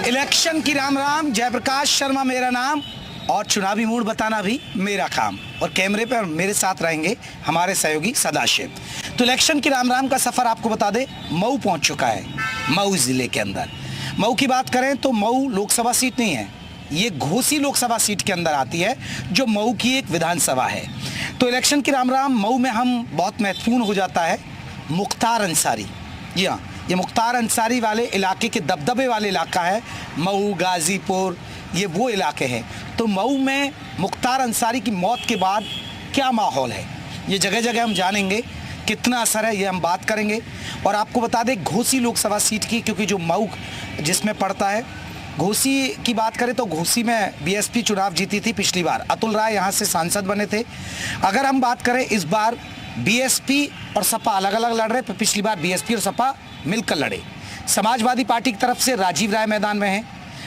Election की राम राम, जयप्रकाश शर्मा मेरा नाम और चुनावी मूड बताना भी मेरा काम। और कैमरे पर मेरे साथ रहेंगे हमारे सहयोगी सदाशिव। तो इलेक्शन की राम राम का सफ़र आपको बता दे, मऊ पहुंच चुका है। मऊ ज़िले के अंदर मऊ की बात करें तो मऊ लोकसभा सीट नहीं है, ये घोसी लोकसभा सीट के अंदर आती है जो मऊ की एक विधानसभा है। तो इलेक्शन की राम राम मऊ में हम बहुत महत्वपूर्ण हो जाता है मुख्तार अंसारी। जी हाँ, ये मुख्तार अंसारी वाले इलाके के दबदबे वाले इलाका है मऊ, गाज़ीपुर, ये वो इलाके हैं। तो मऊ में मुख्तार अंसारी की मौत के बाद क्या माहौल है, ये जगह जगह हम जानेंगे, कितना असर है ये हम बात करेंगे। और आपको बता दें घोसी लोकसभा सीट की, क्योंकि जो मऊ जिसमें पड़ता है, घोसी की बात करें तो घोसी में बीएसपी चुनाव जीती थी पिछली बार, अतुल राय यहाँ से सांसद बने थे। अगर हम बात करें इस बार बीएसपी और सपा अलग अलग लड़ रहे, पिछली बार बीएसपी और सपा मिलकर लड़े। समाजवादी पार्टी की तरफ से राजीव राय मैदान में हैं,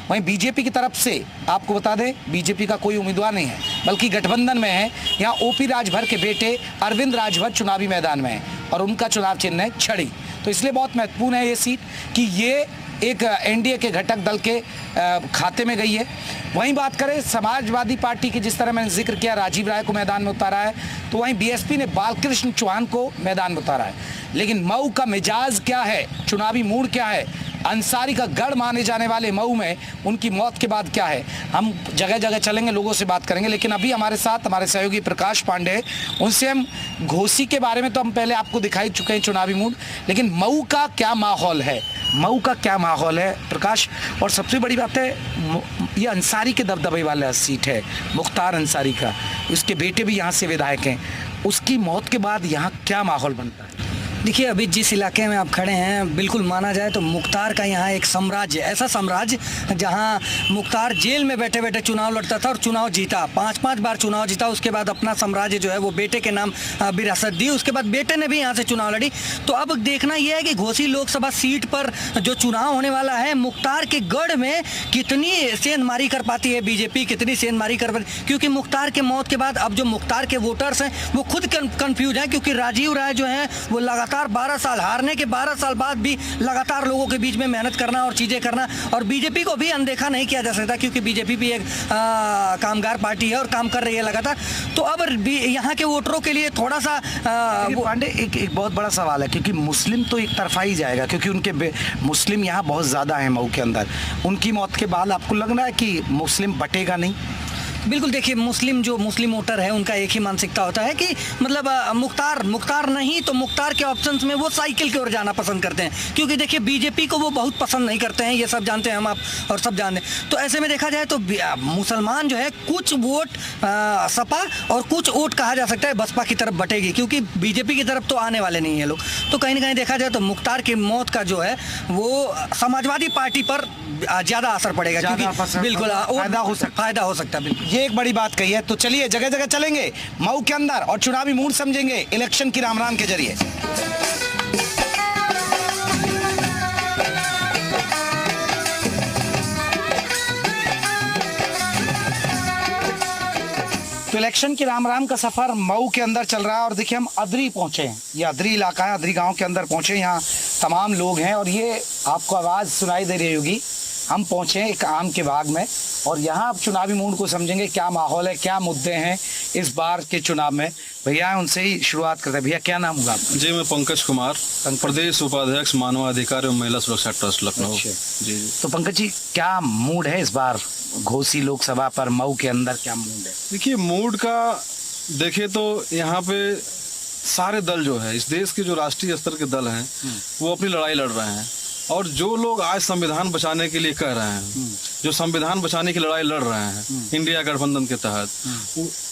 वहीं बीजेपी की तरफ से आपको बता दें बीजेपी का कोई उम्मीदवार नहीं है, बल्कि गठबंधन में है। यहाँ ओपी राजभर के बेटे अरविंद राजभर चुनावी मैदान में हैं और उनका चुनाव चिन्ह है छड़ी। तो इसलिए बहुत महत्वपूर्ण है ये सीट कि ये एक एनडीए के घटक दल के खाते में गई है। वहीं बात करें समाजवादी पार्टी की, जिस तरह मैंने जिक्र किया राजीव राय को मैदान में उतारा है, तो वहीं बीएसपी ने बालकृष्ण चौहान को मैदान में उतारा है। लेकिन मऊ का मिजाज क्या है, चुनावी मूड क्या है, अंसारी का गढ़ माने जाने वाले मऊ में उनकी मौत के बाद क्या है, हम जगह जगह चलेंगे, लोगों से बात करेंगे। लेकिन अभी हमारे साथ हमारे सहयोगी प्रकाश पांडे, उनसे हम घोसी के बारे में तो हम पहले आपको दिखाई चुके हैं चुनावी मूड, लेकिन मऊ का क्या माहौल है, मऊ का क्या माहौल है प्रकाश। और सबसे बड़ी बात है ये अंसारी के दबदबे वाला सीट है, मुख्तार अंसारी का, उसके बेटे भी यहाँ से विधायक हैं, उसकी मौत के बाद यहाँ क्या माहौल बनता है? देखिए, अभी जिस इलाके में आप खड़े हैं, बिल्कुल माना जाए तो मुख्तार का यहाँ एक साम्राज्य, ऐसा साम्राज्य जहाँ मुख्तार जेल में बैठे बैठे चुनाव लड़ता था और चुनाव जीता, 5-5 बार चुनाव जीता। उसके बाद अपना साम्राज्य जो है वो बेटे के नाम विरासत दी, उसके बाद बेटे ने भी यहाँ से चुनाव लड़ी। तो अब देखना यह है कि घोसी लोकसभा सीट पर जो चुनाव होने वाला है, मुख्तार के गढ़ में कितनी सेंधमारी कर पाती है बीजेपी, कितनी सेंधमारी कर पाती, क्योंकि मुख्तार के मौत के बाद अब जो मुख्तार के वोटर्स हैं वो खुद कन्फ्यूज हैं, क्योंकि राजीव राय जो है वो लगातार 12 साल हारने के 12 साल बाद भी लगातार लोगों के बीच में मेहनत करना और चीज़ें करना, और बीजेपी को भी अनदेखा नहीं किया जा सकता, क्योंकि बीजेपी भी एक कामगार पार्टी है और काम कर रही है लगातार। तो अब यहाँ के वोटरों के लिए थोड़ा सा पांडे एक बहुत बड़ा सवाल है, क्योंकि मुस्लिम तो एक तरफा ही जाएगा, क्योंकि उनके मुस्लिम यहाँ बहुत ज़्यादा है मऊ के अंदर। उनकी मौत के बाद आपको लग रहा है कि मुस्लिम बटेगा नहीं? बिल्कुल, देखिए, मुस्लिम वोटर है उनका एक ही मानसिकता होता है कि मतलब मुख्तार नहीं तो मुख्तार के ऑप्शंस में वो साइकिल की ओर जाना पसंद करते हैं, क्योंकि देखिए बीजेपी को वो बहुत पसंद नहीं करते हैं, ये सब जानते हैं हम आप और सब जानते हैं। तो ऐसे में देखा जाए तो मुसलमान जो है कुछ वोट सपा और कुछ वोट कहा जा सकता है बसपा की तरफ बटेगी, क्योंकि बीजेपी की तरफ तो आने वाले नहीं है लोग। तो कहीं ना कहीं देखा जाए तो मुख्तार की मौत का जो है वो समाजवादी पार्टी पर ज़्यादा असर पड़ेगा, क्योंकि बिल्कुल फायदा हो सकता है। बिल्कुल, ये एक बड़ी बात कही है। तो चलिए जगह जगह चलेंगे मऊ के अंदर और चुनावी मूड समझेंगे इलेक्शन की राम राम के जरिए। तो इलेक्शन की राम राम का सफर मऊ के अंदर चल रहा है और देखिए हम अदरी पहुंचे हैं, ये अदरी इलाका है, अदरी गांव के अंदर पहुंचे। यहाँ तमाम लोग हैं और ये आपको आवाज़ सुनाई दे रही होगी, हम पहुंचे हैं एक आम के बाग में और यहाँ आप चुनावी मूड को समझेंगे, क्या माहौल है, क्या मुद्दे हैं इस बार के चुनाव में। भैया उनसे ही शुरुआत करते हैं। भैया क्या नाम होगा आपका? जी, मैं पंकज कुमार, प्रदेश उपाध्यक्ष मानवाधिकार एवं महिला सुरक्षा ट्रस्ट लखनऊ। जी। तो पंकज जी क्या मूड है इस बार घोसी लोकसभा पर, मऊ के अंदर क्या मूड है? देखिए, मूड का देखे तो यहाँ पे सारे दल जो है, इस देश के जो राष्ट्रीय स्तर के दल हैं वो अपनी लड़ाई लड़ रहे हैं, और जो लोग आज संविधान बचाने के लिए कह रहे हैं, जो संविधान बचाने की लड़ाई लड़ रहे हैं इंडिया गठबंधन के तहत,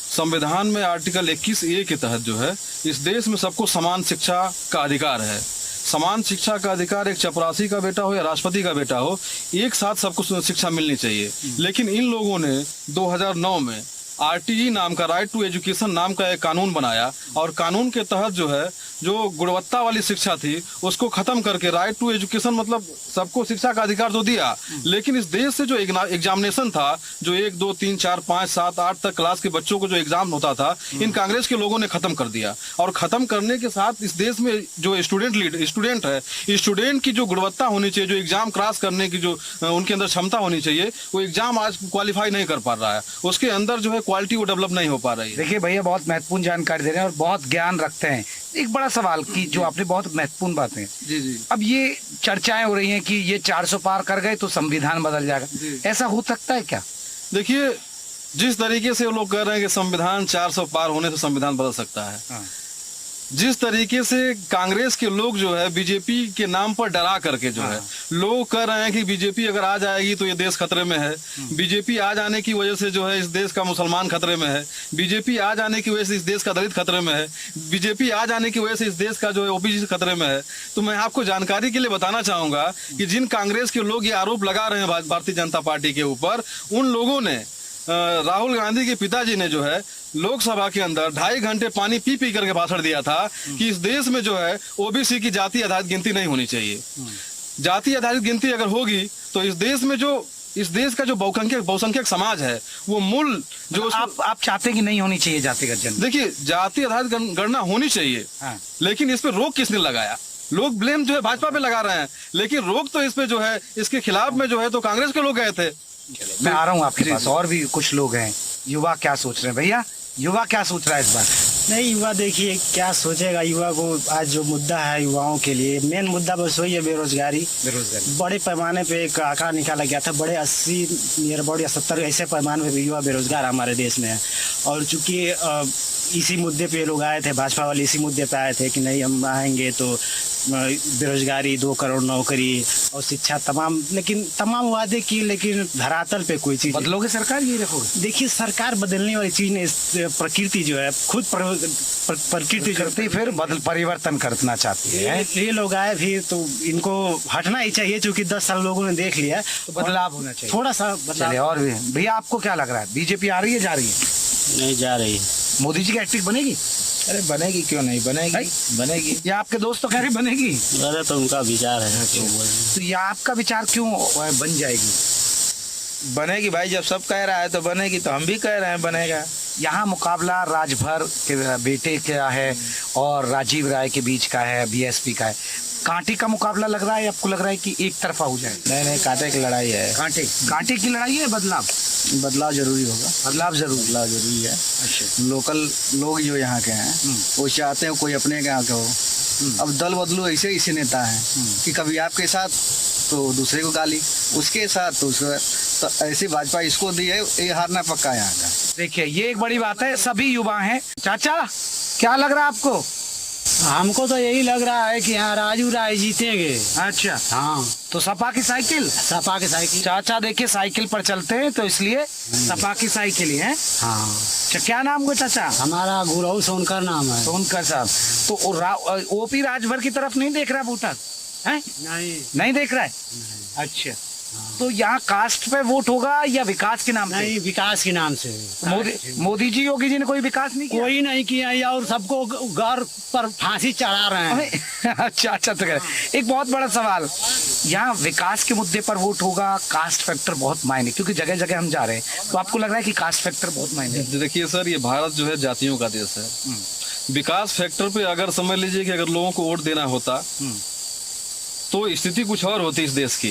संविधान में आर्टिकल 21A के तहत जो है इस देश में सबको समान शिक्षा का अधिकार है। समान शिक्षा का अधिकार एक चपरासी का बेटा हो या राष्ट्रपति का बेटा हो, एक साथ सबको शिक्षा मिलनी चाहिए। लेकिन इन लोगों ने 2009 में आरटीई नाम का, राइट टू एजुकेशन नाम का एक कानून बनाया, और कानून के तहत जो है जो गुणवत्ता वाली शिक्षा थी उसको खत्म करके राइट टू एजुकेशन मतलब सबको शिक्षा का अधिकार तो दिया, लेकिन इस देश से जो एग्जामिनेशन था, जो 1 2 3 4 5 7 8 तक क्लास के बच्चों को जो एग्जाम होता था, इन कांग्रेस के लोगों ने खत्म कर दिया। और खत्म करने के साथ इस देश में जो स्टूडेंट है, स्टूडेंट की जो गुणवत्ता होनी चाहिए, जो एग्जाम क्रॉस करने की जो उनके अंदर क्षमता होनी चाहिए, वो एग्जाम आज क्वालिफाई नहीं कर पा रहा है, उसके अंदर जो है क्वालिटी वो डेवलप नहीं हो पा रही है। देखिए भैया बहुत महत्वपूर्ण जानकारी दे रहे हैं और बहुत ज्ञान रखते हैं। एक बड़ा सवाल की जो आपने बहुत महत्वपूर्ण बातें, जी जी। अब ये चर्चाएं हो रही हैं कि ये 400 पार कर गए तो संविधान बदल जाएगा, ऐसा हो सकता है क्या? देखिए, जिस तरीके से वो लोग कह रहे हैं कि संविधान 400 पार होने से संविधान बदल सकता है, हाँ। जिस तरीके से कांग्रेस के लोग जो है बीजेपी के नाम पर डरा करके जो है लोग कह रहे हैं कि बीजेपी अगर आ जाएगी तो ये देश खतरे में है, बीजेपी आ जाने की वजह से जो है इस देश का मुसलमान खतरे में है, बीजेपी आ जाने की वजह से इस देश का दलित खतरे में है, बीजेपी आ जाने की वजह से इस देश का जो है ओबीसी खतरे में है। तो मैं आपको जानकारी के लिए बताना चाहूंगा कि जिन कांग्रेस के लोग ये आरोप लगा रहे हैं भारतीय जनता पार्टी के ऊपर, उन लोगों ने राहुल गांधी के पिताजी ने जो है लोकसभा के अंदर 2.5 घंटे पानी पी पी करके भाषण दिया था कि इस देश में जो है ओबीसी की जाति आधारित गिनती नहीं होनी चाहिए। जाति आधारित गिनती अगर होगी तो इस देश का जो बहुसंख्यक समाज है वो मूल जो आप चाहते हैं कि नहीं होनी चाहिए जातिगत जनगणना? देखिए, जाति आधारित गणना होनी चाहिए, हाँ। लेकिन इस पे रोक किसने लगाया? लोग ब्लेम जो है भाजपा पे लगा रहे हैं, लेकिन रोक तो इस पे जो है इसके खिलाफ में जो है तो कांग्रेस के लोग गए थे। मैं आ रहा हूँ आपके पास, और भी कुछ लोग हैं। युवा क्या सोच रहे हैं भैया? युवा क्या सोच रहा है इस बार? नहीं, युवा देखिए क्या सोचेगा। युवा को आज जो मुद्दा है युवाओं के लिए मेन मुद्दा बस वही है, बेरोजगारी। बड़े पैमाने पे एक आंकड़ा निकाला गया था, बड़े 80 नियर अबाउट या 70 ऐसे पैमाने पे युवा बेरोजगार हमारे देश में है। और चूंकि इसी मुद्दे पे लोग आए थे, भाजपा वाले इसी मुद्दे पे आए थे कि नहीं हम आएंगे तो बेरोजगारी, 2 करोड़ नौकरी और शिक्षा, तमाम वादे की, लेकिन धरातल पे कोई चीज बदलोगे सरकार? ये रखोगे? देखिए, सरकार बदलने वाली चीज नहीं, प्रकृति जो है खुद प्रकृति करती फिर परिवर्तन करना चाहती है। ये लोग आए भी तो इनको हटना ही चाहिए, क्योंकि 10 साल लोगों ने देख लिया, तो बदलाव होना चाहिए, थोड़ा सा बदलाव। और भी भैया आपको क्या लग रहा है, बीजेपी आ रही है, जा रही है? नहीं जा रही। मोदी जी की हैट्रिक बनेगी? अरे बनेगी, क्यों नहीं बनेगी, बनेगी। या आपके दोस्त तो कह रहे बनेगी? अरे तो उनका विचार है। तो ये आपका विचार क्यों बन जाएगी? बनेगी भाई, जब सब कह रहा है तो बनेगी, तो हम भी कह रहे हैं बनेगा। यहाँ मुकाबला राजभर के बेटे का है और राजीव राय के बीच का है, बीएसपी का है। कांटे का मुकाबला लग रहा है, आपको लग रहा है कि एक तरफा हो जाए? नहीं, कांटे की लड़ाई है। कांटे की लड़ाई है। बदलाव जरूरी होगा, बदलाव जरूरी है। अच्छा, लोकल लोग जो यहाँ के हैं वो चाहते हैं कोई अपने यहाँ के हो। अब दल बदलू ऐसे नेता है कि कभी आपके साथ तो दूसरे को गाली, उसके साथ तो ऐसी भाजपा इसको दी है, ये हारना पक्का है यहाँ का। देखिए, ये एक बड़ी बात है। सभी युवा हैं। चाचा क्या लग रहा है आपको? हमको तो यही लग रहा है कि यहाँ राजू राय जीतेंगे। अच्छा, हाँ, तो सपा की साइकिल? सपा की साइकिल। चाचा देखिए साइकिल पर चलते हैं तो इसलिए सपा की साइकिल ही है। हाँ। अच्छा, क्या नाम है चाचा? हमारा गुरु सोनकर नाम है। सोनकर साहब। तो ओपी राजभर की तरफ नहीं देख रहा वोटर है? नहीं देख रहा है। अच्छा, तो यहाँ कास्ट पे वोट होगा या विकास के नाम से? नहीं, विकास के नाम से। मोदी जी, योगी जी ने कोई विकास नहीं किया? कोई नहीं किया, और सबको घर पर फांसी चढ़ा रहे हैं। अच्छा, तो कह रहे। एक बहुत बड़ा सवाल, यहाँ विकास के मुद्दे पर वोट होगा, कास्ट फैक्टर बहुत मायने, क्योंकि जगह जगह हम जा रहे हैं, तो आपको लग रहा है कि कास्ट फैक्टर बहुत मायने? देखिए सर, ये भारत जो है जातियों का देश है। विकास फैक्टर पे अगर समझ लीजिए कि अगर लोगों को वोट देना होता तो स्थिति कुछ और होती इस देश की,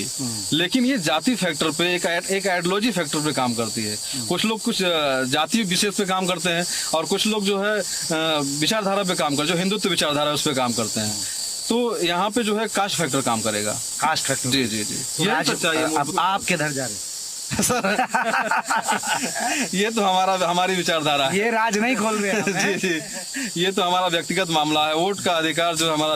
लेकिन ये जाति फैक्टर पे एक आइडियोलॉजी फैक्टर पे काम करती है। कुछ लोग कुछ जाति विशेष पे काम करते हैं और कुछ लोग जो है विचारधारा पे काम करते हैं, जो हिंदुत्व विचारधारा है उस पे काम करते हैं। तो यहाँ पे जो है कास्ट फैक्टर काम करेगा। Caste factor? जी। ये अब आप किधर जा रहे हैं सर? ये तो हमारी विचारधारा है। ये राज नहीं खोल रहे हैं। जी, ये तो हमारा व्यक्तिगत मामला है। वोट का अधिकार जो हमारा